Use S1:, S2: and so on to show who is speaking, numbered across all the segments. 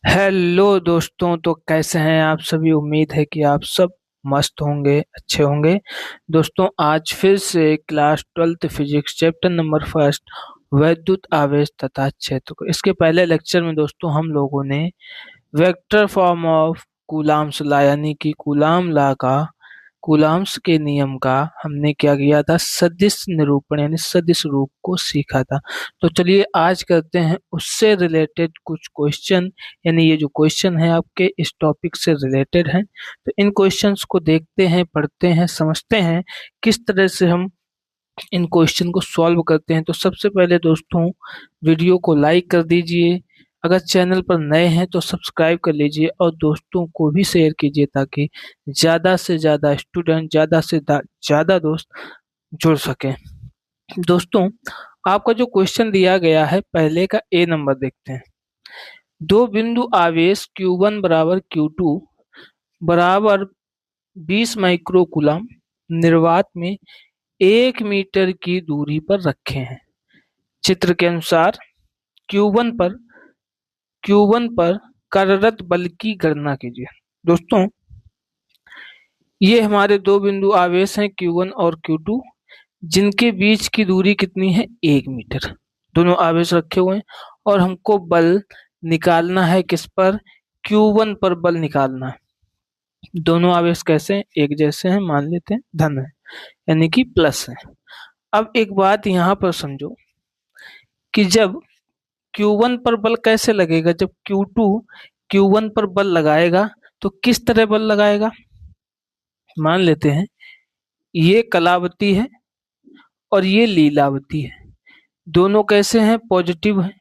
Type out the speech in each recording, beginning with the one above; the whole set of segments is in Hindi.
S1: हेलो दोस्तों, तो कैसे हैं आप सभी। उम्मीद है कि आप सब मस्त होंगे, अच्छे होंगे। दोस्तों, आज फिर से class 12th physics chapter number first वैद्युत आवेश तथा क्षेत्र को, इसके पहले लेक्चर में दोस्तों हम लोगों ने vector form of coulombs law यानी कि कूलाम लॉ का, कूलाम्स के नियम का हमने क्या किया था, सदिश निरूपण यानी सदिश रूप को सीखा था। तो चलिए आज करते हैं उससे रिलेटेड कुछ क्वेश्चन, यानी ये जो क्वेश्चन है आपके इस टॉपिक से रिलेटेड हैं। तो इन क्वेश्चंस को देखते हैं, पढ़ते हैं, समझते हैं किस तरह से हम इन क्वेश्चन को सॉल्व करते हैं। तो सबसे पहले दोस्तों वीडियो को लाइक कर दीजिए, अगर चैनल पर नए हैं तो सब्सक्राइब कर लीजिए और दोस्तों को भी शेयर कीजिए ताकि ज़्यादा से ज़्यादा स्टूडेंट, ज़्यादा से ज़्यादा दोस्त जुड़ सकें। दोस्तों, आपका जो क्वेश्चन दिया गया है पहले का ए नंबर देखते हैं। दो बिंदु आवेश Q1 बराबर Q2 बराबर 20 माइक्रो कूलम निर्वात में 1 मीटर की दूरी पर रखे हैं। चित्र के अनुसार Q1 पर कार्यरत बल की गणना कीजिए। दोस्तों, ये हमारे दो बिंदु आवेश हैं Q1 और Q2, जिनके बीच की दूरी कितनी है, 1 मीटर। दोनों आवेश रखे हुए हैं और हमको बल निकालना है, किस पर, Q1 पर बल निकालना है। दोनों आवेश कैसे हैं, एक जैसे हैं, मान लेते हैं धन है यानी कि प्लस है। अब एक बात यहाँ पर समझो कि जब Q1 पर बल कैसे लगेगा, जब Q2 Q1 पर बल लगाएगा तो किस तरह बल लगाएगा। मान लेते हैं ये कलावती है और ये लीलावती है, दोनों कैसे हैं, पॉजिटिव हैं।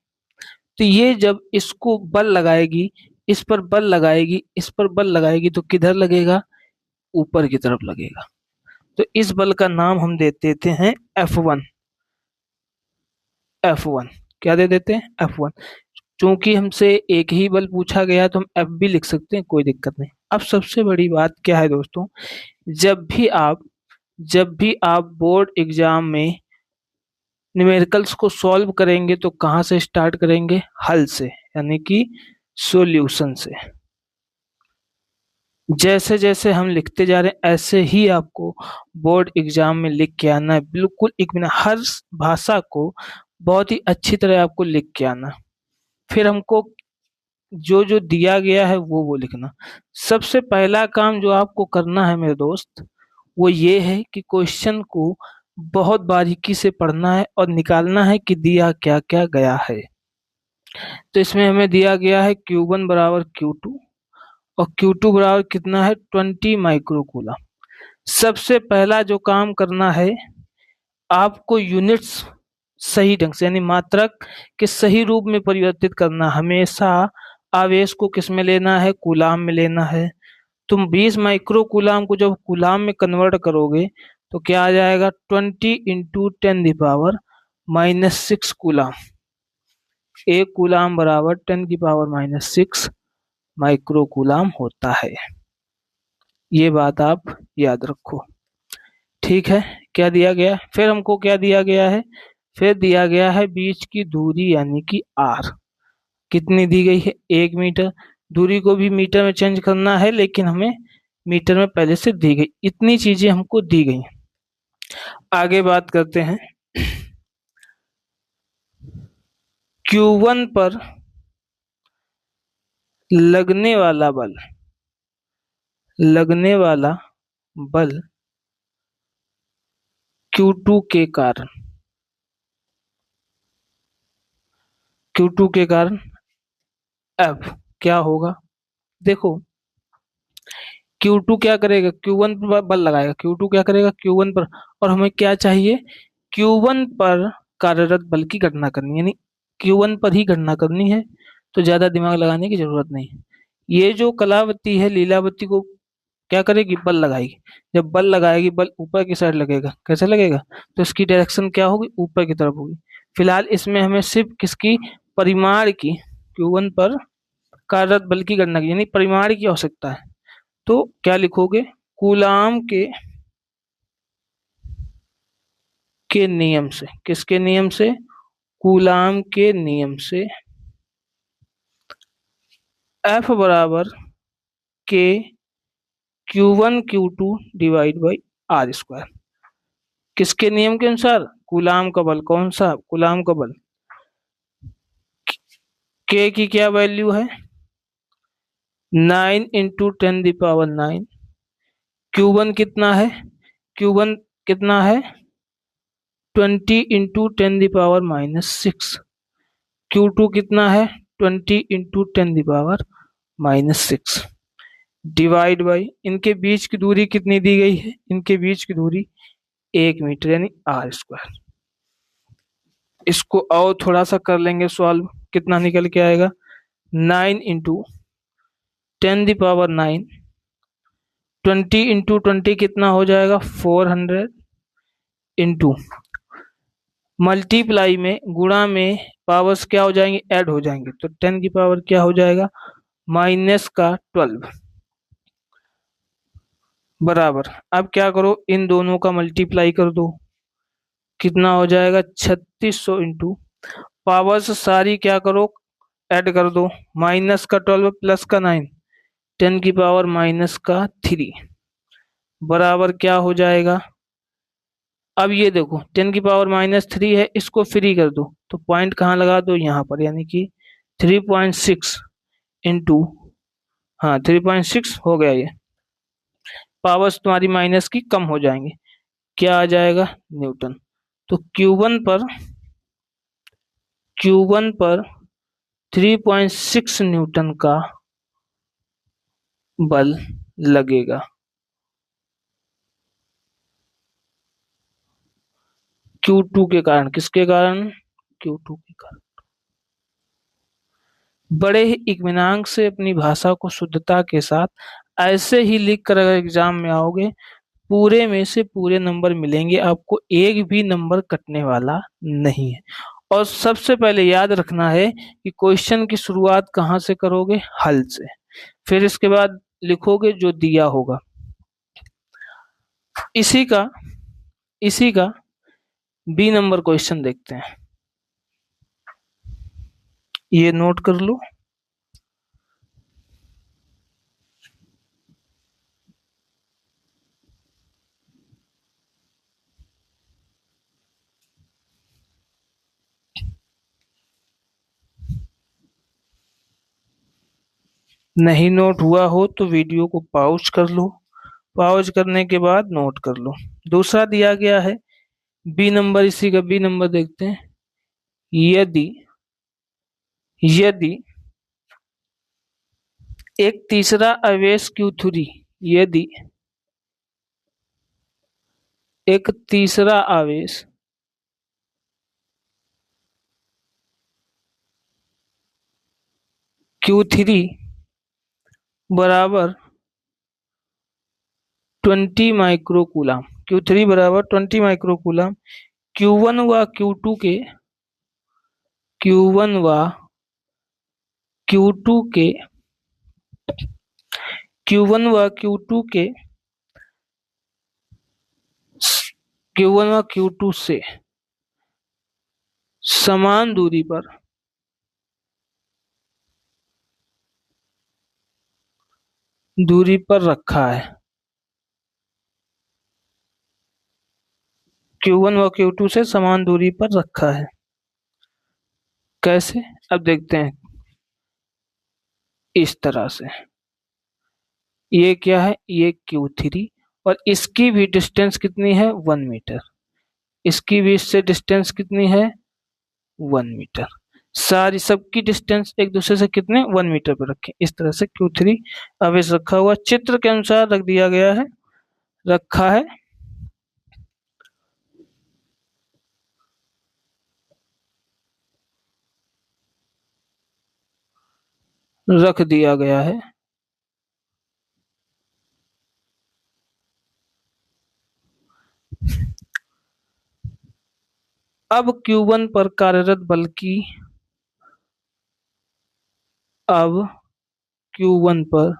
S1: तो ये जब इसको बल लगाएगी, इस पर बल लगाएगी, इस पर बल लगाएगी तो किधर लगेगा, ऊपर की तरफ लगेगा। तो इस बल का नाम हम दे देते हैं F1। F1 क्या दे देते हैं, F1। चूंकि हमसे एक ही बल पूछा गया तो हम F भी लिख सकते हैं, कोई दिक्कत नहीं। अब सबसे बड़ी बात क्या है दोस्तों, जब भी आप बोर्ड एग्जाम में न्यूमेरिकल्स को सॉल्व करेंगे तो कहाँ से स्टार्ट करेंगे, हल से, यानी कि सॉल्यूशन से। जैसे जैसे हम लिखते जा रहे हैं ऐसे ही आपको बोर्ड एग्जाम में लिख के आना है, बिल्कुल एक मिनट, हर भाषा को बहुत ही अच्छी तरह आपको लिख के आना। फिर हमको जो जो दिया गया है वो लिखना। सबसे पहला काम जो आपको करना है मेरे दोस्त, वो ये है कि क्वेश्चन को बहुत बारीकी से पढ़ना है और निकालना है कि दिया क्या क्या गया है। तो इसमें हमें दिया गया है Q1 बराबर Q2 और Q2 बराबर कितना है, 20 माइक्रो कूलम। सबसे पहला जो काम करना है, आपको यूनिट्स सही ढंग से यानी मात्रक के सही रूप में परिवर्तित करना। हमेशा आवेश को किस में लेना है, कूलाम में लेना है। तुम 20 माइक्रो कूलाम को जब कूलाम में कन्वर्ट करोगे तो क्या आ जाएगा, 20 × 10⁻⁻6 कूलाम। एक कूलाम बराबर 10⁻⁻6 माइक्रो कूलाम होता है। ये बात आप याद रखो, ठीक है। क्या दिया गया, फिर हमको क्या दिया गया है, फिर दिया गया है बीच की दूरी यानी कि R। कितनी दी गई है, 1 मीटर। दूरी को भी मीटर में चेंज करना है लेकिन हमें मीटर में पहले से दी गई, इतनी चीजें हमको दी गई। आगे बात करते हैं। Q1 पर लगने वाला बल, लगने वाला बल Q2 के कारण, Q2 के कारण F क्या होगा। देखो Q2 क्या करेगा, Q1 पर बल लगाएगा, Q2 क्या करेगा, Q1 पर। और हमें क्या चाहिए, Q1 पर कार्यरत बल की गणना करनी, यानी Q1 पर ही गणना करनी है, तो ज्यादा दिमाग लगाने की जरूरत नहीं। ये जो कलावती है लीलावती को क्या करेगी, बल लगाएगी। जब बल लगाएगी, बल ऊपर की साइड लगेगा, कैसे लगेगा, तो इसकी डायरेक्शन क्या होगी, ऊपर की तरफ होगी। फिलहाल इसमें हमें सिर्फ किसकी, परिमाण की, Q1 पर कार्यरत बल की गणना की यानी परिमाण की आवश्यकता है। तो क्या लिखोगे, कूलाम के नियम से, किसके नियम से, कूलाम के नियम से F बराबर के Q1 Q2 divide by r square. किसके नियम के अनुसार? कूलाम का बल। कौन सा? कूलाम का बल। के की क्या वैल्यू है? 9 × 10⁹। Q1 कितना है? Q1 कितना है? 20 × 10⁻⁻6। Q2 कितना है? 20 × 10⁻⁻6 डिवाइड बाई, इनके बीच की दूरी कितनी दी गई है? इनके बीच की दूरी 1 मीटर यानी आर स्क्वायर। इसको और थोड़ा सा कर लेंगे सॉल्व। कितना निकल के आएगा? 9 × 10⁹। 20 × 20 कितना हो जाएगा? 400 इंटू मल्टीप्लाई में, गुणा में पावर्स क्या हो जाएंगे? ऐड हो जाएंगे। तो 10 की पावर क्या हो जाएगा? -12 बराबर। अब क्या करो, इन दोनों का मल्टीप्लाई कर दो। कितना हो जाएगा? 3600 इंटू पावर्स सारी क्या करो? ऐड कर दो। -12 प्लस का 9, 10 की पावर -3 बराबर क्या हो जाएगा? अब ये देखो 10 की पावर -3 है, इसको फ्री कर दो तो पॉइंट कहाँ लगा दो? यहाँ पर, यानी कि 3.6 इंटू, हाँ 3.6 हो गया। ये पावर्स तुम्हारी माइनस की कम हो जाएंगे। क्या आ जाएगा? न्यूटन। तो Q1 पर 3.6 न्यूटन का बल लगेगा। Q2 के कारण। किसके कारण? Q2 के कारण। बड़े ही इत्मीनान से अपनी भाषा को शुद्धता के साथ ऐसे ही लिख कर अगर एग्जाम में आओगे, पूरे में से पूरे नंबर मिलेंगे आपको, एक भी नंबर कटने वाला नहीं है। और सबसे पहले याद रखना है कि क्वेश्चन की शुरुआत कहाँ से करोगे? हल से। फिर इसके बाद लिखोगे जो दिया होगा। इसी का इसी का बी नंबर क्वेश्चन देखते हैं। ये नोट कर लो। नहीं नोट हुआ हो तो वीडियो को पॉज कर लो। पॉज करने के बाद नोट कर लो। दूसरा दिया गया है बी नंबर। इसी का बी नंबर देखते हैं। यदि यदि एक तीसरा आवेश Q3, यदि एक तीसरा आवेश Q3 बराबर 20 माइक्रोकूलम, Q3 बराबर 20 माइक्रोकूलम, Q1 व Q2 के Q1 व Q2 के Q1 व Q2 के Q1 व Q2 से समान दूरी पर रखा है। Q1 व Q2 से समान दूरी पर रखा है। कैसे? अब देखते हैं। इस तरह से, ये क्या है? ये Q3 और इसकी भी डिस्टेंस कितनी है? 1 मीटर। इसकी भी इससे डिस्टेंस कितनी है? 1 मीटर। सारी सबकी डिस्टेंस एक दूसरे से कितने? 1 मीटर पर रखें। इस तरह से Q3 आवेश रखा हुआ, चित्र के अनुसार रख दिया गया है, रखा है। रख दिया गया है। अब Q1 पर कार्यरत बल की, अब Q1 पर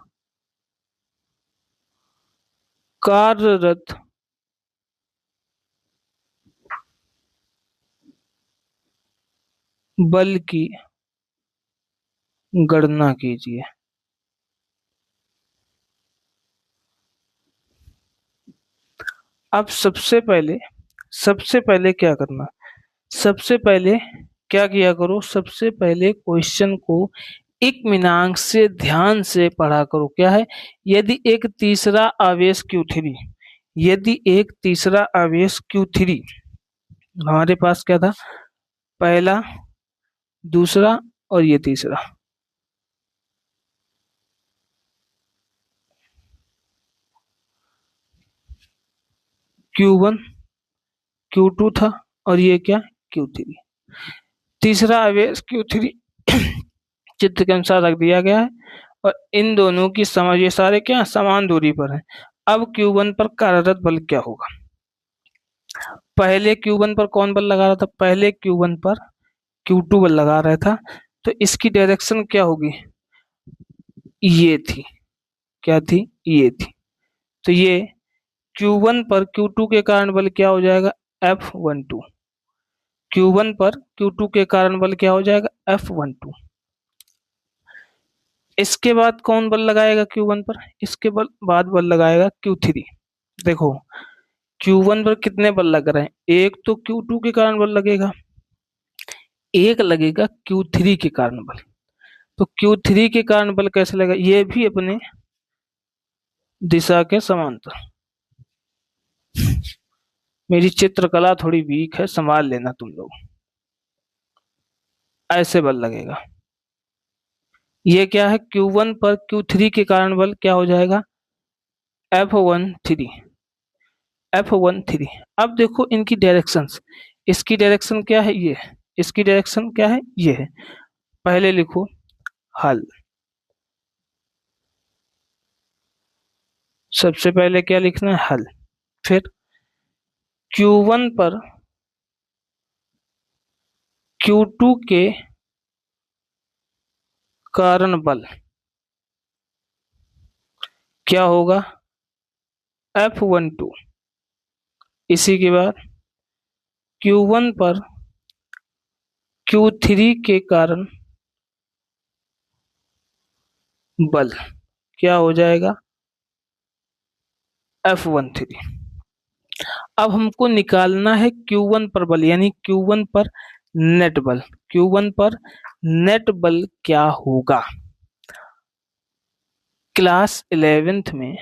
S1: कार्यरत बल की गणना कीजिए। अब सबसे पहले क्या करना, सबसे पहले क्या किया करो, सबसे पहले क्वेश्चन को इत्मीनान से ध्यान से पढ़ा करो। क्या है, यदि एक तीसरा आवेश Q3, यदि एक तीसरा आवेश Q3 हमारे पास क्या था, पहला, दूसरा और ये तीसरा, Q1 Q2 था और ये क्या, Q3, तीसरा आवेश Q3 चित्र के अनुसार रख दिया गया है और इन दोनों की समझ, ये सारे क्या समान दूरी पर हैं। अब Q1 पर कार्यरत बल क्या होगा, पहले Q1 पर कौन बल लगा रहा था, पहले Q1 पर Q2 बल लगा रहा था, तो इसकी डायरेक्शन क्या होगी, ये थी, क्या थी, ये थी। तो ये Q1 पर Q2 के कारण बल क्या हो जाएगा, F12, Q1 पर Q2 के कारण बल क्या हो जाएगा, F12। इसके बाद कौन बल लगाएगा Q1 पर, इसके बाद बल लगाएगा Q3। देखो Q1 पर कितने बल लग रहे हैं, एक तो Q2 के कारण बल लगेगा, एक लगेगा Q3 के कारण बल। तो Q3 के कारण बल कैसे लगेगा, ये भी अपने दिशा के समांतर। मेरी चित्रकला थोड़ी वीक है, संभाल लेना तुम लोग। ऐसे बल लगेगा, ये क्या है, Q1 पर Q3 के कारण बल क्या हो जाएगा, F13, F13। अब देखो इनकी डायरेक्शंस, इसकी डायरेक्शन क्या है, ये, इसकी डायरेक्शन क्या है, ये है। पहले लिखो हल, सबसे पहले क्या लिखना है, हल। फिर Q1 पर Q2 के कारण बल क्या होगा, F12। इसी के बाद Q1 पर Q3 के कारण बल क्या हो जाएगा, F13। अब हमको निकालना है Q1 पर बल, यानी Q1 पर नेट बल, Q1 पर नेट बल क्या होगा। क्लास 11th में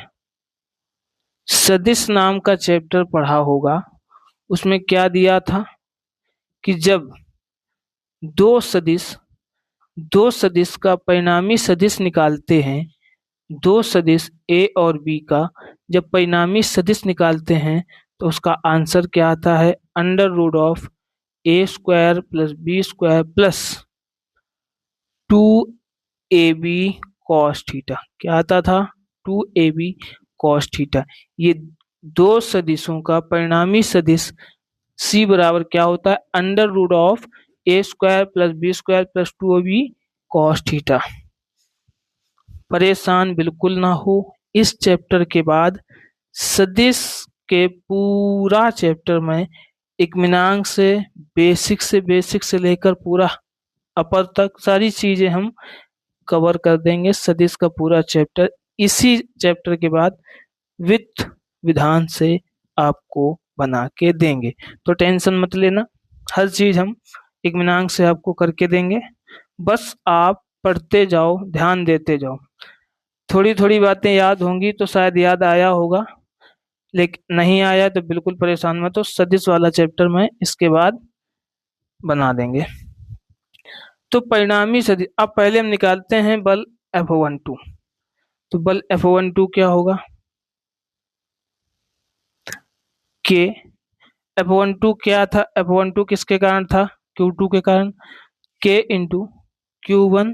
S1: सदिश नाम का चैप्टर पढ़ा होगा, उसमें क्या दिया था कि जब दो सदिश दो सदिश का परिणामी सदिश निकालते हैं, दो सदिश ए और बी का जब परिणामी सदिश निकालते हैं तो उसका आंसर क्या आता है, under root of a square plus b square plus 2ab cos theta. क्या आता था, 2ab कॉस थीटा। ये दो सदिशों का परिणामी सदिश c बराबर क्या होता है, under root of a square plus b square plus 2ab cos theta. परेशान बिल्कुल ना हो, इस चैप्टर के बाद सदिश के पूरा चैप्टर में इत्मीनान से बेसिक से लेकर पूरा अपर तक सारी चीजें हम कवर कर देंगे। सदिश का पूरा चैप्टर इसी चैप्टर के बाद विथ विधान से आपको बना के देंगे, तो टेंशन मत लेना, हर चीज हम इत्मीनान से आपको करके देंगे। बस आप पढ़ते जाओ, ध्यान देते जाओ, थोड़ी थोड़ी बातें याद होंगी तो शायद याद आया होगा, लेकिन नहीं आया तो बिल्कुल परेशान मत हो, सदिश वाला चैप्टर में इसके बाद बना देंगे। तो परिणामी सदिश, अब पहले हम निकालते हैं बल F12। तो बल F12 क्या होगा, के F12 क्या था, F12 किसके कारण था, Q2 के कारण, K into Q1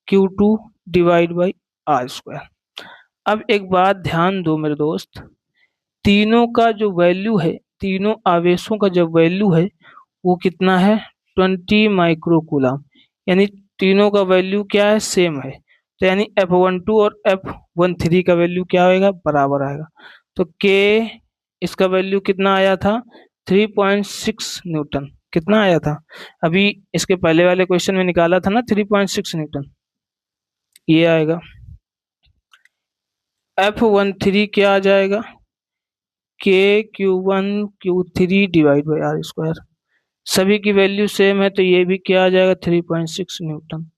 S1: Q2 divide by r square. अब एक बात ध्यान दो मेरे दोस्त, तीनों का जो वैल्यू है, तीनों आवेशों का जो वैल्यू है वो कितना है, 20 माइक्रो कूलम, यानी तीनों का वैल्यू क्या है, सेम है। तो यानी F12 और F13 का वैल्यू क्या आएगा, बराबर आएगा। तो K इसका वैल्यू कितना आया था, 3.6 न्यूटन। कितना आया था, अभी इसके पहले वाले क्वेश्चन में निकाला था ना, 3.6 न्यूटन, ये आएगा। F13 क्या आ जाएगा, Q1 Q3 divide by r square. सभी की वैल्यू सेम है तो ये भी क्या आ जाएगा 3.6 न्यूटन।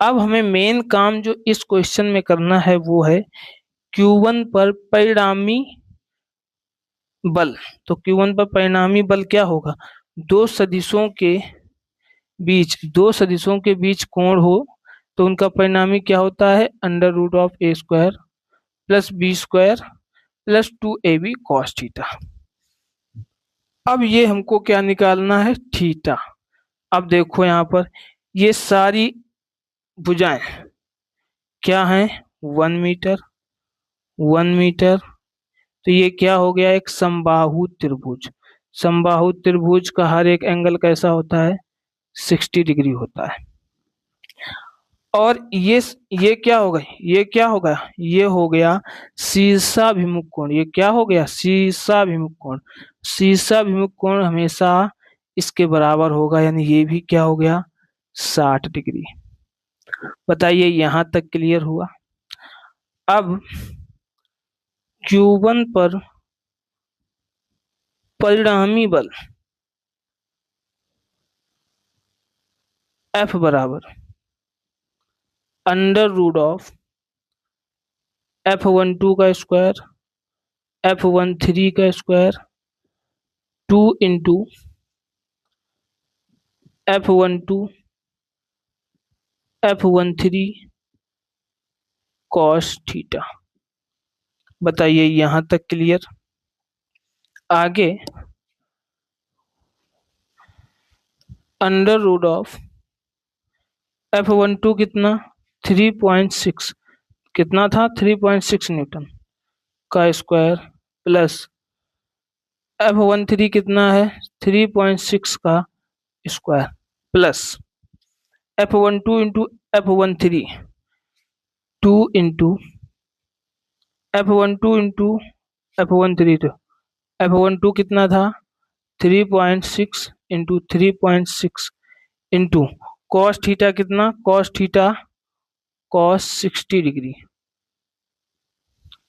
S1: अब हमें मेन काम जो इस क्वेश्चन में करना है वो है Q1 पर परिणामी बल। तो Q1 पर परिणामी बल क्या होगा, दो सदिशों के बीच कोण हो तो उनका परिणामी क्या होता है, √A² plus B² plus 2AB cos theta. अब ये हमको क्या निकालना है, थीटा। अब देखो यहाँ पर ये सारी भुजाएं क्या हैं, 1 मीटर 1 मीटर। तो ये क्या हो गया, एक समबाहु त्रिभुज। समबाहु त्रिभुज का हर एक एंगल कैसा होता है, 60 डिग्री होता है। और ये क्या होगा, ये हो गया शीर्षाभिमुख कोण। ये क्या हो गया, शीर्षाभिमुख कोण। शीर्षाभिमुख कोण हमेशा इसके बराबर होगा, यानी ये भी क्या हो गया 60 डिग्री। बताइए यहां तक क्लियर हुआ। अब Q1 पर परिणामी बल F बराबर √F12 का स्क्वायर F13 का square 2 × F12 F13 cos theta. बताइए यहां तक क्लियर। आगे √F12 कितना 3.6, कितना था 3.6 न्यूटन का स्क्वायर प्लस F13 कितना है 3.6 का square plus F12 into F13 2 into F12 into F13 तो F12 कितना था 3.6 इंटू 3.6 इंटू कॉस थीटा कितना, cos theta cos 60 degree,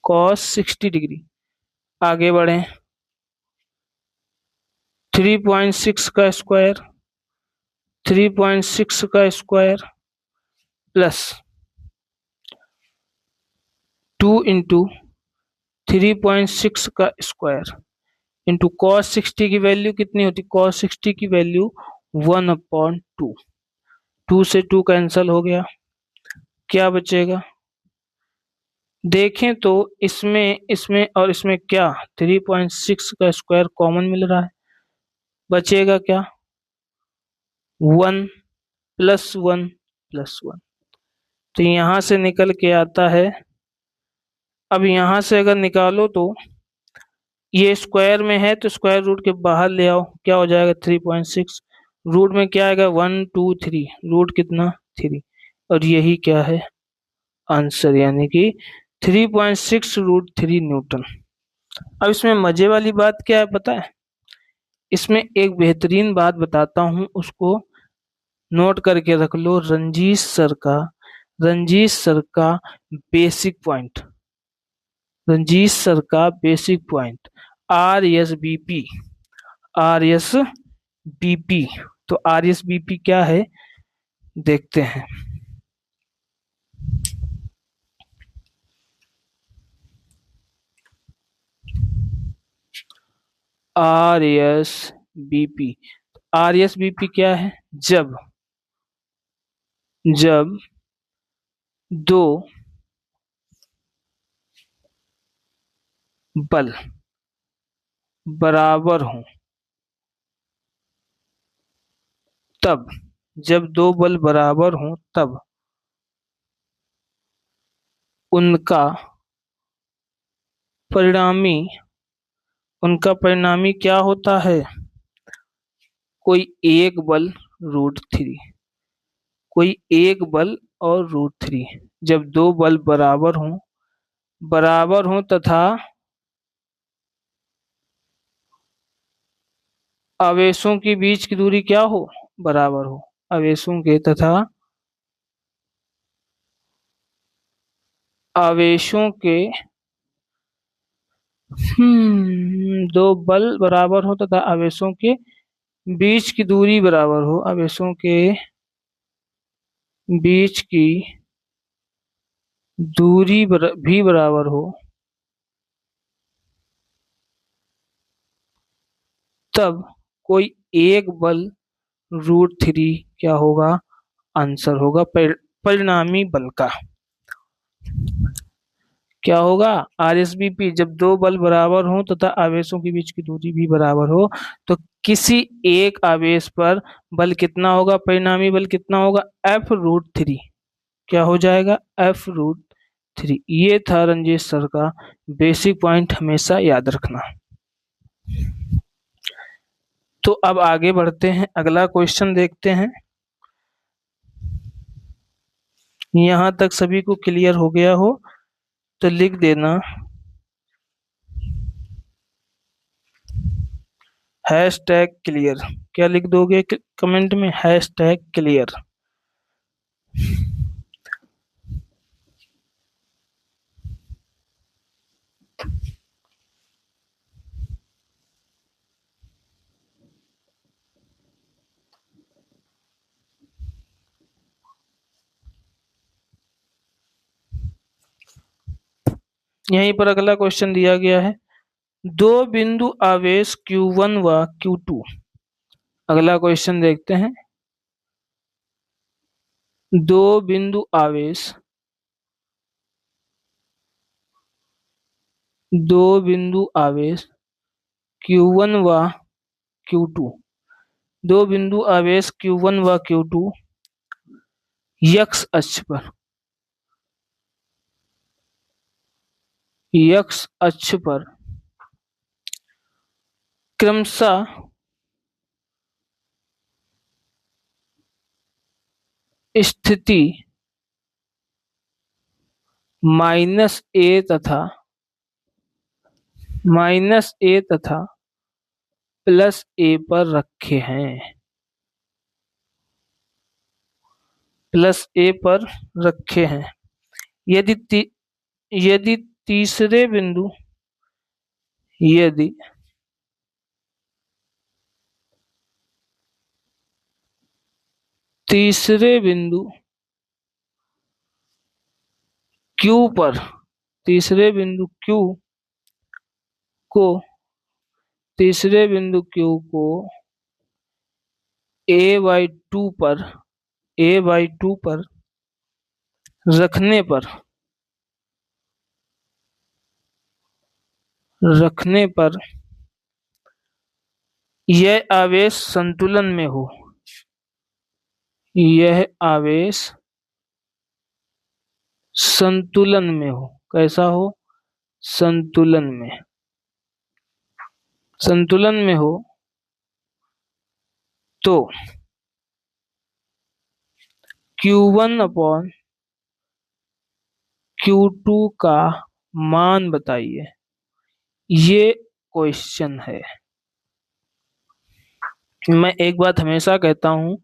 S1: cos 60 degree. आगे बढ़े 3.6 का स्क्वायर 3.6 का स्क्वायर प्लस 2 इंटू 3.6 का स्क्वायर इंटू कॉस 60 की वैल्यू कितनी होती, कॉस 60 की वैल्यू 1/2। 2 से 2 कैंसिल हो गया, क्या बचेगा, देखें तो इसमें इसमें और इसमें क्या 3.6 का स्क्वायर कॉमन मिल रहा है, बचेगा क्या 1 + 1 + 1। तो यहां से निकल के आता है, अब यहां से अगर निकालो तो ये स्क्वायर में है तो स्क्वायर रूट के बाहर ले आओ, क्या हो जाएगा 3.6, रूट में क्या आएगा 1 2 3, रूट कितना 3, और यही क्या है आंसर, यानी कि 3.6 √3 न्यूटन। अब इसमें मजे वाली बात क्या है पता है, इसमें एक बेहतरीन बात बताता हूं, उसको नोट करके रख लो। रंजीत सर का बेसिक पॉइंट, रंजीत सर का बेसिक पॉइंट RSBP, RSBP। तो RSBP क्या है देखते हैं। RSBP क्या है, जब दो बल बराबर हों तब, जब दो बल बराबर हों तब उनका परिणामी क्या होता है, कोई एक बल √3, कोई एक बल और √3। जब दो बल बराबर हों तथा आवेशों के बीच की दूरी क्या हो, बराबर हो, आवेशों के तथा आवेशों के दो बल बराबर हो तथा आवेशों के बीच की दूरी बराबर हो, आवेशों के बीच की दूरी भी बराबर हो, तब कोई एक बल √3 क्या होगा, आंसर होगा परिणामी बल का। क्या होगा, आरएसबीपी जब दो बल बराबर हों तथा आवेशों के बीच की दूरी भी बराबर हो, तो किसी एक आवेश पर बल कितना होगा, परिणामी बल कितना होगा, F√3। क्या हो जाएगा, F√3। ये था रंजीत सर का बेसिक पॉइंट, हमेशा याद रखना। तो अब आगे बढ़ते हैं, अगला क्वेश्चन देखते हैं। यहां तक सभी को क्लियर हो गया हो तो लिख देना #क्लियर। क्या लिख दोगे कमेंट में, #क्लियर। यहीं पर अगला क्वेश्चन दिया गया है, दो बिंदु आवेश Q1 व Q2। अगला क्वेश्चन देखते हैं, दो बिंदु आवेश, दो बिंदु आवेश Q1 व Q2, दो बिंदु आवेश Q1 व Q2 यक्ष अक्ष पर क्रमशः स्थिति -a तथा +a पर रखे हैं, +a पर रखे हैं। यदि यदि तीसरे बिंदु, यदि तीसरे बिंदु Q पर, तीसरे बिंदु Q को, तीसरे बिंदु Q को a/2 पर, a/2 पर रखने पर, रखने पर यह आवेश संतुलन में हो, यह आवेश संतुलन में हो, कैसा हो, संतुलन में, संतुलन में हो, तो Q1/Q2 का मान बताइए, ये क्वेश्चन है। मैं एक बात हमेशा कहता हूं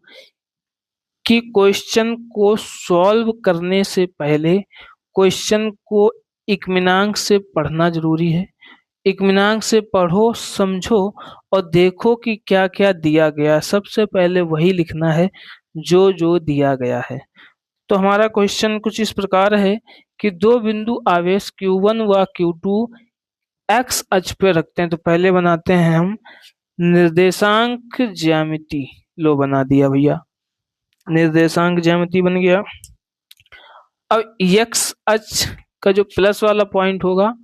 S1: कि क्वेश्चन को सॉल्व करने से पहले क्वेश्चन को इत्मीनान से पढ़ना जरूरी है। इत्मीनान से पढ़ो, समझो और देखो कि क्या क्या दिया गया, सबसे पहले वही लिखना है जो जो दिया गया है। तो हमारा क्वेश्चन कुछ इस प्रकार है कि दो बिंदु आवेश Q1 व Q2 एक्स अक्ष पे रखते हैं। तो पहले बनाते हैं हम निर्देशांक ज्यामिति। लो बना दिया भैया, निर्देशांक ज्यामिति बन गया। अब एक्स अक्ष का जो प्लस वाला पॉइंट होगा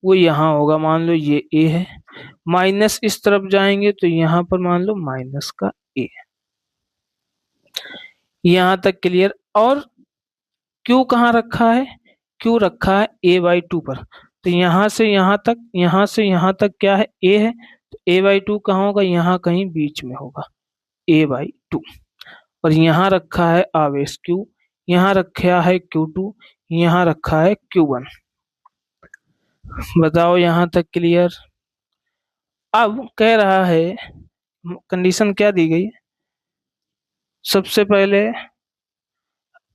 S1: वो यहाँ होगा, मान लो ये ए है, माइनस इस तरफ जाएंगे तो यहाँ पर मान लो माइनस का ए। यहाँ तक क्लियर। और क्यू कहाँ रखा है, क्यू रखा है a/2 पर। तो यहाँ से यहाँ तक, यहाँ से यहाँ तक क्या है, ए है, तो a/2 कहाँ होगा, यहाँ कहीं बीच में होगा, a/2। और यहाँ रखा है आवेश Q, यहाँ रखा है Q2, यहाँ रखा है Q1। बताओ यहाँ तक क्लियर। अब कह रहा है, कंडीशन क्या दी गई, सबसे पहले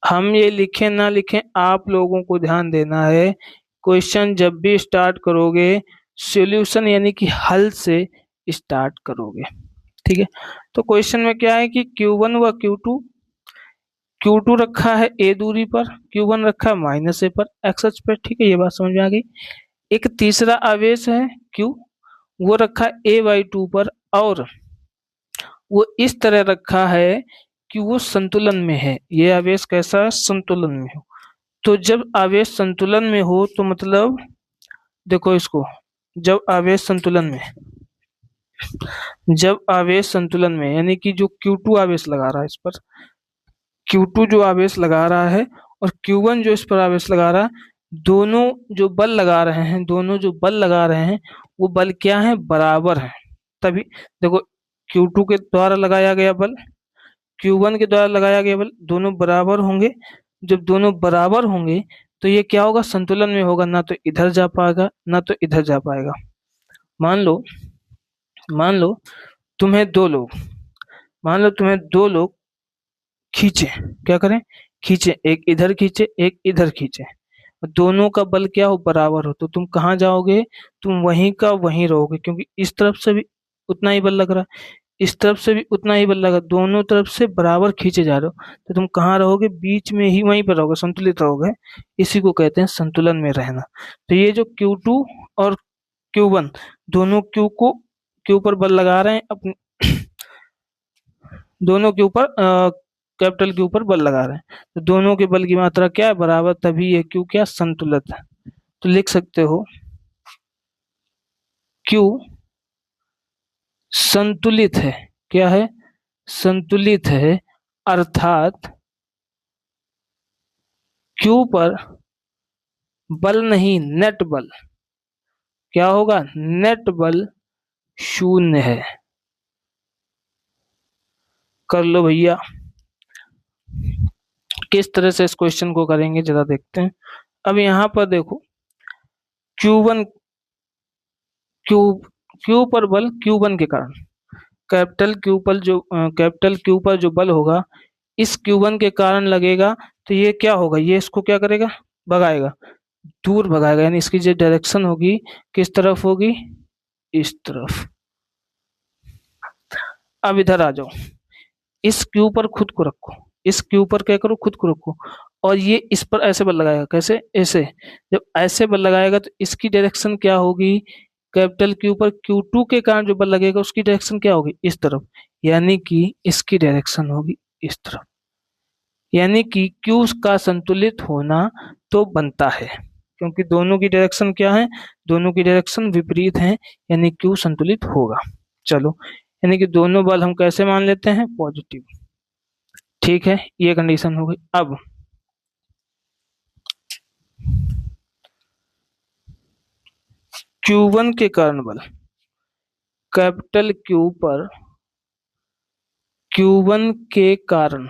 S1: हम ये लिखें ना लिखें आप लोगों को ध्यान देना है। क्वेश्चन जब भी स्टार्ट करोगे सॉल्यूशन यानी कि हल से स्टार्ट करोगे। ठीक है, तो क्वेश्चन में क्या है कि Q1 व Q2 रखा है a दूरी पर, Q1 रखा है -a पर, x अक्ष पर। ठीक है, ये बात समझ में आ गई। एक तीसरा आवेश है Q, वो रखा है a/2 पर, और वो इस तरह रखा है कि वो संतुलन में है। ये आवेश कैसा है? संतुलन में हो। तो जब आवेश संतुलन में हो तो मतलब देखो इसको, जब आवेश संतुलन में, जब आवेश संतुलन में यानी कि जो Q2 आवेश लगा रहा है इस पर, Q2 जो आवेश लगा रहा है और Q1 जो इस पर आवेश लगा रहा है, दोनों जो बल लगा रहे हैं, दोनों जो बल लगा रहे हैं वो बल क्या है? बराबर है। तभी देखो, Q2 के द्वारा लगाया गया बल, Q1 के द्वारा लगाया गया बल, दोनों बराबर होंगे। जब दोनों बराबर होंगे तो ये क्या होगा? संतुलन में होगा, ना तो इधर जा पाएगा ना तो इधर जा पाएगा। मान लो, मान लो तुम्हें दो लोग, मान लो तुम्हें दो लोग खींचे, क्या करें? खींचे, एक इधर खींचे एक इधर खींचे, दोनों का बल क्या हो? बराबर हो, तो तुम कहाँ जाओगे? तुम वहीं का वहीं रहोगे, क्योंकि इस तरफ से भी उतना ही बल लग रहा है, इस तरफ से भी उतना ही बल लगा, दोनों तरफ से बराबर खींचे जा रहे हो, तो तुम कहाँ रहोगे? बीच में ही, वहीं पर रहोगे, संतुलित रहोगे। इसी को कहते हैं संतुलन में रहना। तो ये जो Q2 और Q1 दोनों Q पर बल लगा रहे हैं अपने, दोनों के ऊपर कैपिटल के ऊपर बल लगा रहे हैं, तो दोनों के बल की मात्रा क्या है? बराबर, तभी ये Q क्या? संतुलित है। तो लिख सकते हो Q संतुलित है। क्या है? संतुलित है, अर्थात Q पर बल नहीं, नेट बल क्या होगा? नेट बल शून्य है। कर लो भैया। किस तरह से इस क्वेश्चन को करेंगे जरा देखते हैं। अब यहाँ पर देखो, Q1 Q Q पर बल Q1 के कारण, कैपिटल Q पर जो बल होगा इस Q1 के कारण लगेगा, तो ये क्या होगा? ये इसको क्या करेगा? भगाएगा, दूर भगाएगा, यानी इसकी जो डायरेक्शन होगी किस तरफ होगी? इस तरफ। अब इधर आ जाओ, इस Q पर खुद को रखो, इस Q पर क्या करो? खुद को रखो, और ये इस पर ऐसे बल लगाएगा। कैसे? ऐसे। जब ऐसे बल लगाएगा तो इसकी डायरेक्शन क्या होगी? कैपिटल Q पर Q2 के कारण जो बल लगेगा उसकी डायरेक्शन क्या होगी? इस तरफ, यानी कि इसकी डायरेक्शन होगी इस तरफ। यानी कि Q का संतुलित होना तो बनता है, क्योंकि दोनों की डायरेक्शन क्या है? दोनों की डायरेक्शन विपरीत है, यानी Q संतुलित होगा। चलो, यानी कि दोनों बल हम कैसे मान लेते हैं? पॉजिटिव। ठीक है, ये कंडीशन हो गई। अब Q1 के कारण बल, कैपिटल Q पर Q1 के कारण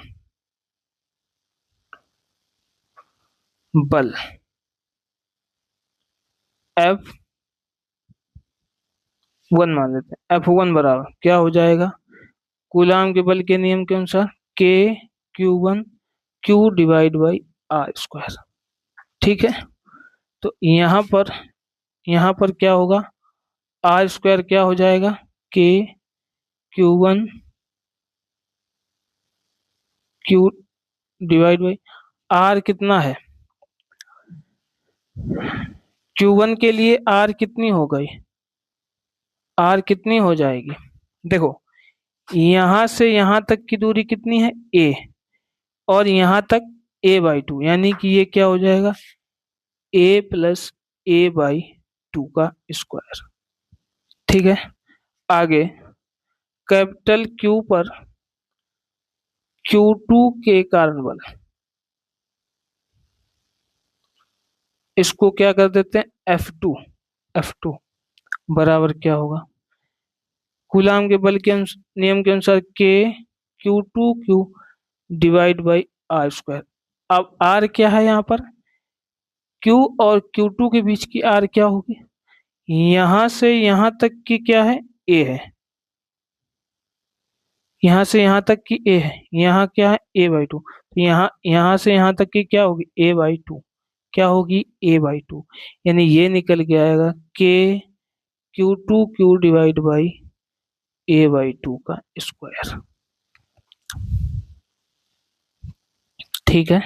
S1: बल F1 मान लेते हैं। F1 बराबर क्या हो जाएगा? कूलाम के बल के नियम के अनुसार K Q1 Q divide by R square. ठीक है, तो यहाँ पर क्या होगा? R स्क्वायर क्या हो जाएगा? K Q1 Q divide by R कितना है? Q1 के लिए R कितनी हो गई? R कितनी हो जाएगी? देखो, यहाँ से यहाँ तक की दूरी कितनी है? A, और यहाँ तक a/2, यानी कि ये क्या हो जाएगा? a प्लस a/2 का स्क्वायर। ठीक है, आगे कैपिटल Q पर Q2 के कारण बल, इसको क्या कर देते हैं? F2 बराबर क्या होगा? कूलाम के बल के नियम के अनुसार K Q2 divide by R square. अब R क्या है? यहाँ पर Q और Q2 के बीच की R क्या होगी? यहाँ से यहाँ तक की क्या है? A है। यहाँ से यहाँ तक की A है, यहाँ क्या है? a/2। तो यहाँ से यहाँ तक की क्या होगी? a/2। क्या होगी? a/2, यानी ये निकल के आएगा K Q2Q divide by A/2 का स्क्वायर। ठीक है,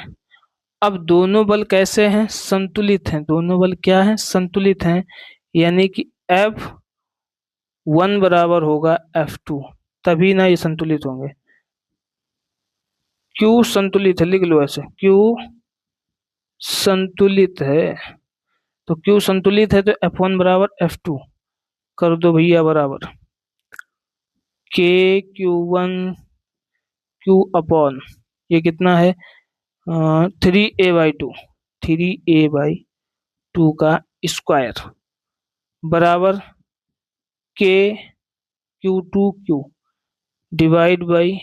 S1: अब दोनों बल कैसे हैं? संतुलित हैं। दोनों बल क्या हैं? संतुलित हैं, यानी कि F1 बराबर होगा F2, तभी ना ये संतुलित होंगे। Q संतुलित है, लिख लो ऐसे, Q संतुलित है, तो Q संतुलित है तो F1 बराबर F2 कर दो भैया, बराबर KQ1Q अपॉन ये कितना है, 3A/2, 3A/2 का स्क्वायर बराबर KQ2Q डिवाइड बाई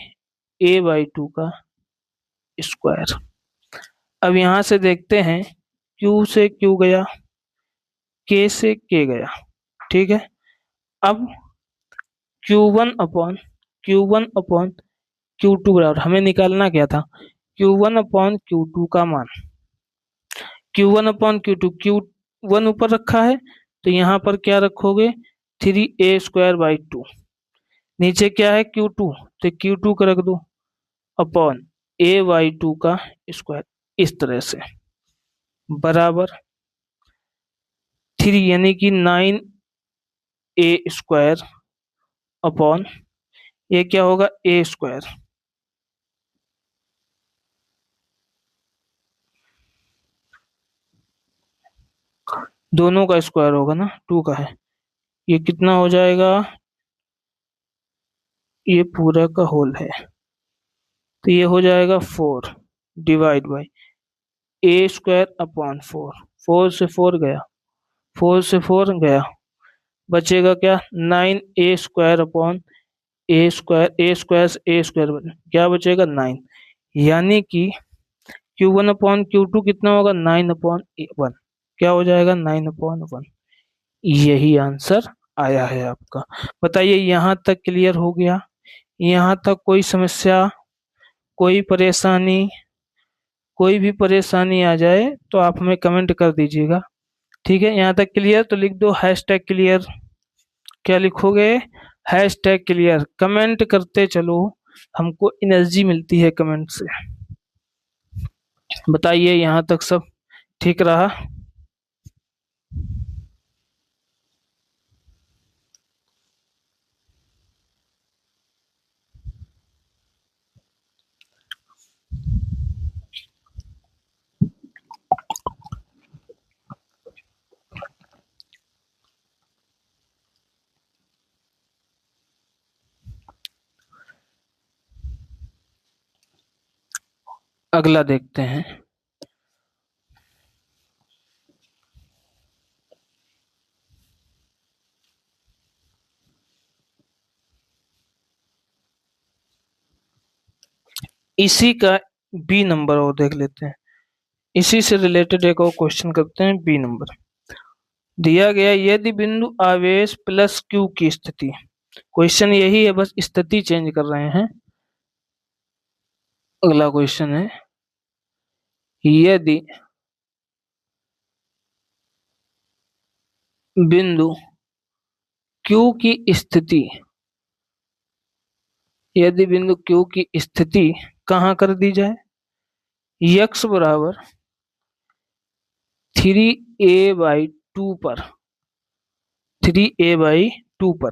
S1: A/2 का स्क्वायर। अब यहां से देखते हैं, Q से Q गया, K से K गया। ठीक है, अब Q1 अपॉन Q2 बराबर, हमें निकालना क्या था, Q1 अपॉन Q2 का मान। Q1 अपॉन Q2, Q1 ऊपर रखा है तो यहाँ पर क्या रखोगे, 3A² बाई 2। नीचे क्या है, Q2, तो Q2 का रख दो अपॉन A/2 का स्क्वायर, इस तरह से बराबर 3 यानी कि 9A² अपॉन ये क्या होगा, A²। दोनों का स्क्वायर होगा ना, 2 का है, ये कितना हो जाएगा, ये पूरा का होल है तो ये हो जाएगा 4 डिवाइड बाई A² अपॉन 4। 4 से 4 गया, 4 से 4 गया, बचेगा क्या, 9A² अपॉन A² से A² क्या बचेगा, 9। यानी कि Q1 अपॉन Q2 कितना होगा, 9/1, क्या हो जाएगा, 9/1। यही आंसर आया है आपका। बताइए यहाँ तक क्लियर हो गया? यहाँ तक कोई समस्या, कोई परेशानी? कोई भी परेशानी आ जाए तो आप हमें कमेंट कर दीजिएगा। ठीक है, यहाँ तक क्लियर तो लिख दो #क्लियर। क्या लिखोगे, #क्लियर। कमेंट करते चलो, हमको एनर्जी मिलती है कमेंट से। बताइए यहाँ तक सब ठीक रहा? अगला देखते हैं। इसी का बी नंबर और देख लेते हैं, इसी से रिलेटेड एक और क्वेश्चन करते हैं। बी नंबर दिया गया, यदि बिंदु आवेश प्लस Q की स्थिति, क्वेश्चन यही है, बस स्थिति चेंज कर रहे हैं। अगला क्वेश्चन है, यदि बिंदु Q की स्थिति, यदि बिंदु Q की स्थिति कहाँ कर दी जाए, x बराबर 3A/2 पर, 3A/2 पर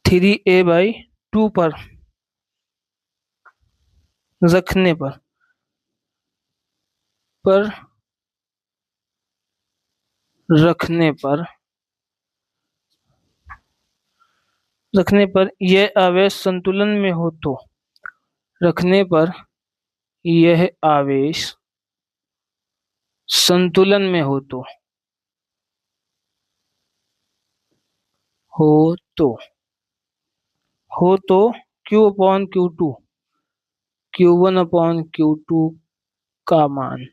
S1: 3A/2 पर रखने पर रखने पर रखने पर यह आवेश संतुलन में हो तो, रखने पर यह आवेश संतुलन में हो तो, हो तो हो तो Q/Q2, Q1/Q2 का मान।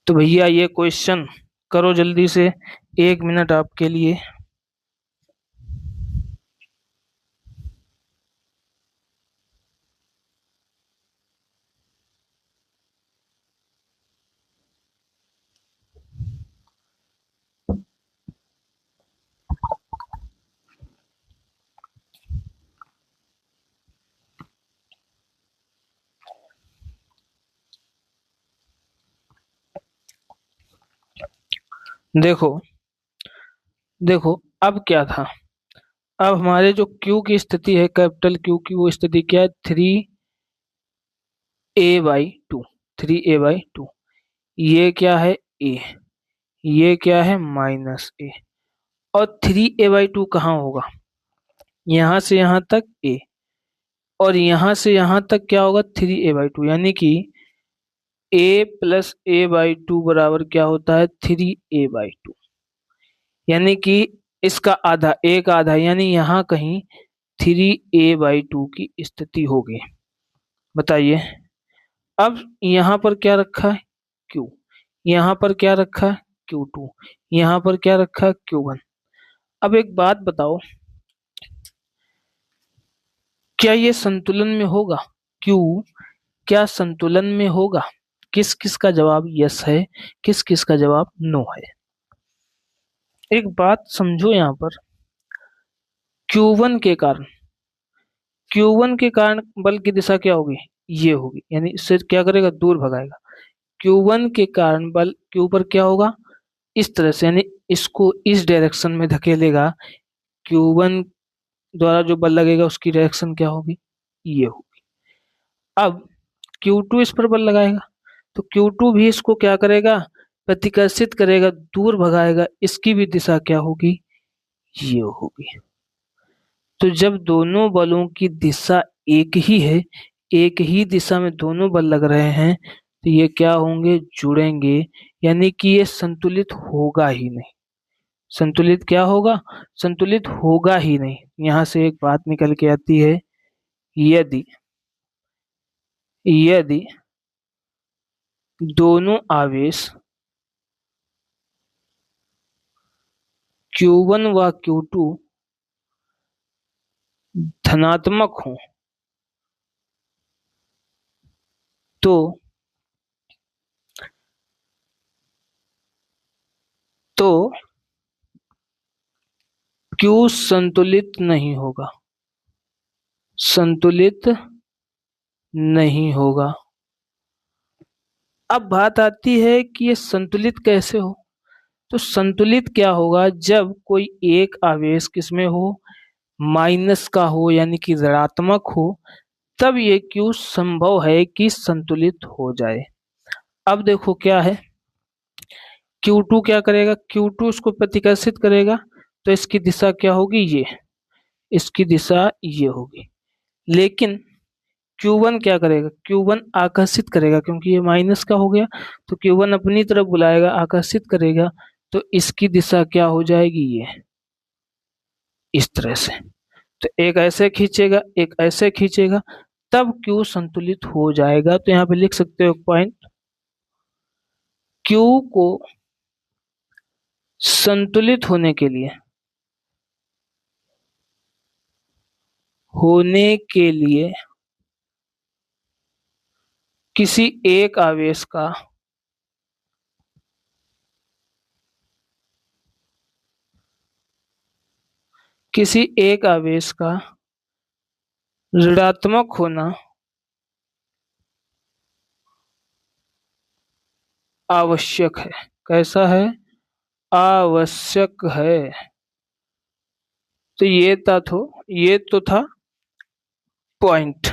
S1: तो भैया ये क्वेश्चन करो जल्दी से, 1 मिनट आपके लिए। देखो देखो, अब क्या था। अब हमारे जो Q की स्थिति है, कैपिटल Q की, वो स्थिति क्या है? 3a/2। 3a/2। ये क्या है? a। ये क्या है? -a। और 3a/2 कहाँ होगा? यहाँ से यहाँ तक a, और यहाँ से यहाँ तक क्या होगा? 3a/2, यानी कि a+a/2 बराबर क्या होता है? 3a/2। यानी कि इसका आधा, एक आधा, यानी यहाँ कहीं 3a/2 की स्थिति होगी। बताइए। अब यहाँ पर क्या रखा है? Q। यहाँ पर क्या रखा है? Q2। यहाँ पर क्या रखा है? Q1। अब एक बात बताओ, क्या ये संतुलन में होगा? Q क्या संतुलन में होगा? किस किस का जवाब यस है, किस किस का जवाब नो है? एक बात समझो यहाँ पर, Q1 के कारण, Q1 के कारण बल की दिशा क्या होगी? ये होगी, यानी इससे क्या करेगा? दूर भगाएगा। Q1 के कारण बल Q पर क्या होगा? इस तरह से, यानी इसको इस डायरेक्शन में धकेलेगा। Q1 द्वारा जो बल लगेगा उसकी डायरेक्शन क्या होगी? ये होगी। अब Q2 इस पर बल लगाएगा, तो Q2 भी इसको क्या करेगा? प्रतिकर्षित करेगा, दूर भगाएगा। इसकी भी दिशा क्या होगी? ये होगी। तो जब दोनों बलों की दिशा एक ही है, एक ही दिशा में दोनों बल लग रहे हैं, तो ये क्या होंगे? जुड़ेंगे। यानी कि ये संतुलित होगा ही नहीं। संतुलित क्या होगा? संतुलित होगा ही नहीं। यहाँ से एक बात निकल के आती है, यदि यदि दोनों आवेश Q1 व Q2 धनात्मक हों, तो तो Q संतुलित नहीं होगा। संतुलित नहीं होगा। अब बात आती है कि ये संतुलित कैसे हो? तो संतुलित क्या होगा? जब कोई एक आवेश किसमें हो? माइनस का हो, यानी कि ऋणात्मक हो, तब ये क्यू संभव है कि संतुलित हो जाए। अब देखो क्या है, Q2 क्या करेगा? Q2 इसको प्रतिकर्षित करेगा, तो इसकी दिशा क्या होगी? ये, इसकी दिशा ये होगी। लेकिन Q1 क्या करेगा? Q1 आकर्षित करेगा, क्योंकि ये माइनस का हो गया, तो Q1 अपनी तरफ बुलाएगा, आकर्षित करेगा, तो इसकी दिशा क्या हो जाएगी? ये, इस तरह से। तो एक ऐसे खींचेगा, एक ऐसे खींचेगा, तब Q संतुलित हो जाएगा। तो यहाँ पे लिख सकते हो पॉइंट, Q को संतुलित होने के लिए किसी एक आवेश का किसी एक आवेश का ऋणात्मक होना आवश्यक है। कैसा है? आवश्यक है। तो ये तो था पॉइंट।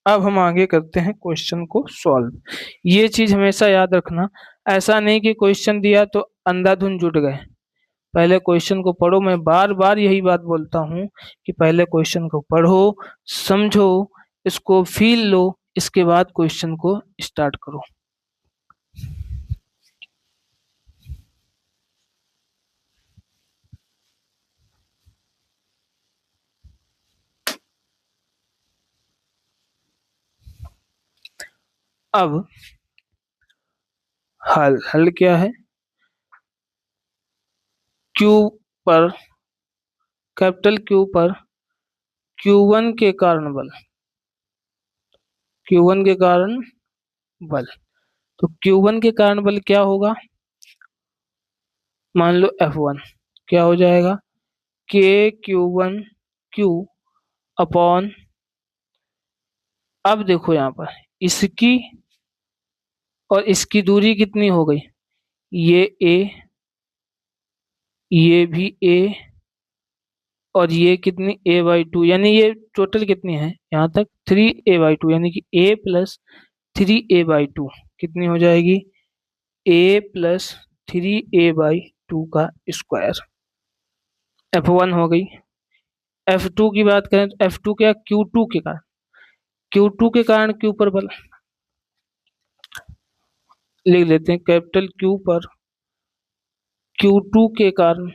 S1: अब हम आगे करते हैं क्वेश्चन को सॉल्व। ये चीज हमेशा याद रखना, ऐसा नहीं कि क्वेश्चन दिया तो अंधाधुन जुट गए। पहले क्वेश्चन को पढ़ो। मैं बार बार यही बात बोलता हूँ कि पहले क्वेश्चन को पढ़ो, समझो, इसको फील लो, इसके बाद क्वेश्चन को स्टार्ट करो। अब हल हल क्या है? क्यू पर, कैपिटल क्यू पर Q1 के कारण बल, Q1 के कारण बल। तो Q1 के कारण बल क्या होगा? मान लो F1 क्या हो जाएगा? KQ1Q अपॉन, अब देखो यहाँ पर इसकी और इसकी दूरी कितनी हो गई? ये A ये भी ए, और ये कितनी a/2, यानी ये टोटल कितनी है यहाँ तक 3a/2, यानी कि a प्लस 3a/2 कितनी हो जाएगी, a प्लस 3a/2 का स्क्वायर। F1 हो गई। F2 की बात करें तो F2 क्या, Q2 के कारण, Q2 के कारण Q पर बल लिख लेते हैं, कैपिटल Q पर Q2 के कारण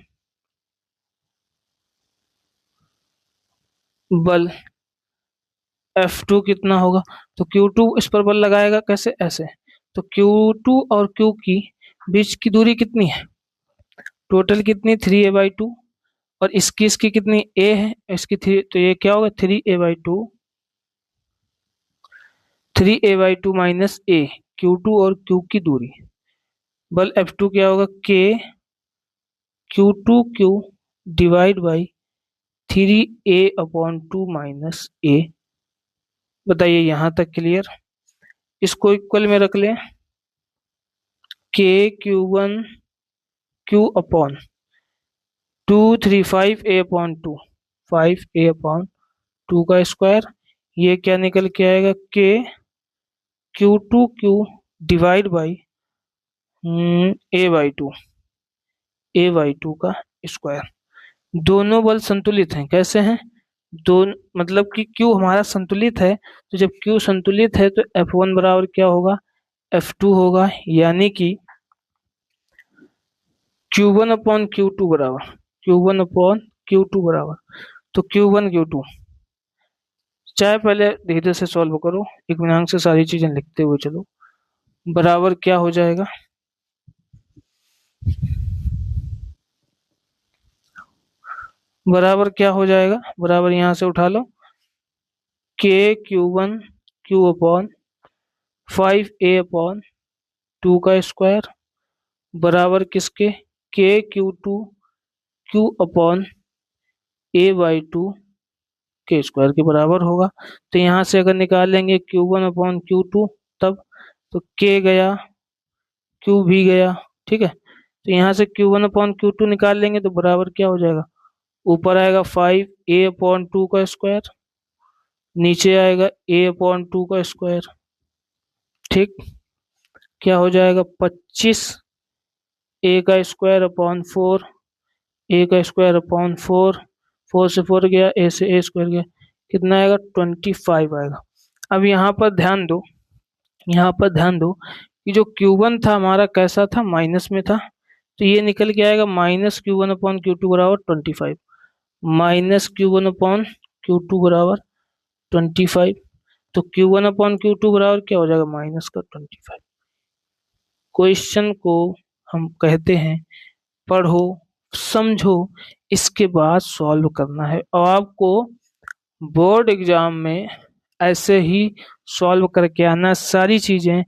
S1: बल F2 कितना होगा, तो Q2 इस पर बल लगाएगा कैसे, ऐसे, तो Q2 और Q की बीच की दूरी कितनी है, टोटल कितनी 3a/2, और इसकी कितनी a है, इसकी 3, तो ये क्या होगा 3a/2, 3a/2 minus a, Q2 और Q की दूरी, बल F2 क्या होगा, K Q2Q divide by 3a/2 minus a। बताइए यहाँ तक क्लियर। इसको इक्वल में रख लें, K Q1Q upon 235a/2, 5a/2 का स्क्वायर, ये क्या निकल के आएगा, K Q2Q divide by a/2, a/2 का स्क्वायर। दोनों बल संतुलित हैं, कैसे हैं, दोनों मतलब कि Q हमारा संतुलित है, तो जब Q संतुलित है तो F1 बराबर क्या होगा, F2 होगा, यानी कि Q1/Q2 बराबर, Q1/Q2 बराबर, तो Q1 Q2, चाहे पहले धीरे से सॉल्व करो, इत्मीनान से सारी चीजें लिखते हुए चलो, बराबर क्या हो जाएगा, बराबर क्या हो जाएगा, बराबर यहाँ से उठा लो, K Q1Q अपॉन 5a/2 का स्क्वायर बराबर किसके, K Q2Q अपॉन a/2 के स्क्वायर के बराबर होगा। तो यहाँ से अगर निकाल लेंगे Q1/Q2 तब, तो K गया, Q भी गया, ठीक है, तो यहाँ से Q1/Q2 निकाल लेंगे तो बराबर क्या हो जाएगा, ऊपर आएगा 5a/2 का स्क्वायर, नीचे आएगा a/2 का स्क्वायर, ठीक, क्या हो जाएगा 25 a का स्क्वायर अपॉन 4, a का स्क्वायर अपॉन 4, 4 से 4 गया, a से a स्क्वायर गया, कितना आएगा 25 आएगा। अब यहाँ पर ध्यान दो, यहाँ पर ध्यान दो कि जो Q1 था हमारा कैसा था, माइनस में था, तो ये निकल के आएगा -Q1/Q2 बराबर 25, -Q1/Q2 बराबर 25, तो Q1/Q2 बराबर क्या हो जाएगा, माइनस का 25। क्वेश्चन को हम कहते हैं पढ़ो, समझो, इसके बाद सॉल्व करना है, और आपको बोर्ड एग्जाम में ऐसे ही सॉल्व करके आना, सारी चीजें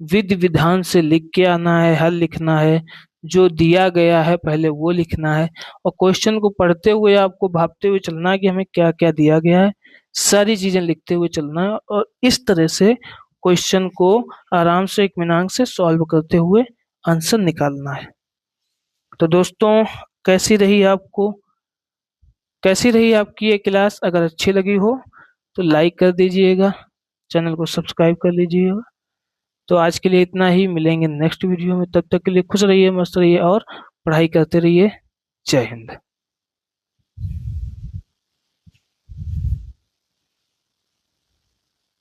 S1: विधि विधान से लिख के आना है, हल लिखना है, जो दिया गया है पहले वो लिखना है, और क्वेश्चन को पढ़ते हुए आपको भापते हुए चलना है कि हमें क्या क्या दिया गया है, सारी चीजें लिखते हुए चलना है, और इस तरह से क्वेश्चन को आराम से इत्मीनान से सॉल्व करते हुए आंसर निकालना है। तो दोस्तों, कैसी रही आपकी ये क्लास, अगर अच्छी लगी हो तो लाइक कर दीजिएगा, चैनल को सब्सक्राइब कर लीजिएगा। तो आज के लिए इतना ही, मिलेंगे नेक्स्ट वीडियो में, तब तक के लिए खुश रहिए, मस्त रहिए और पढ़ाई करते रहिए। जय हिंद।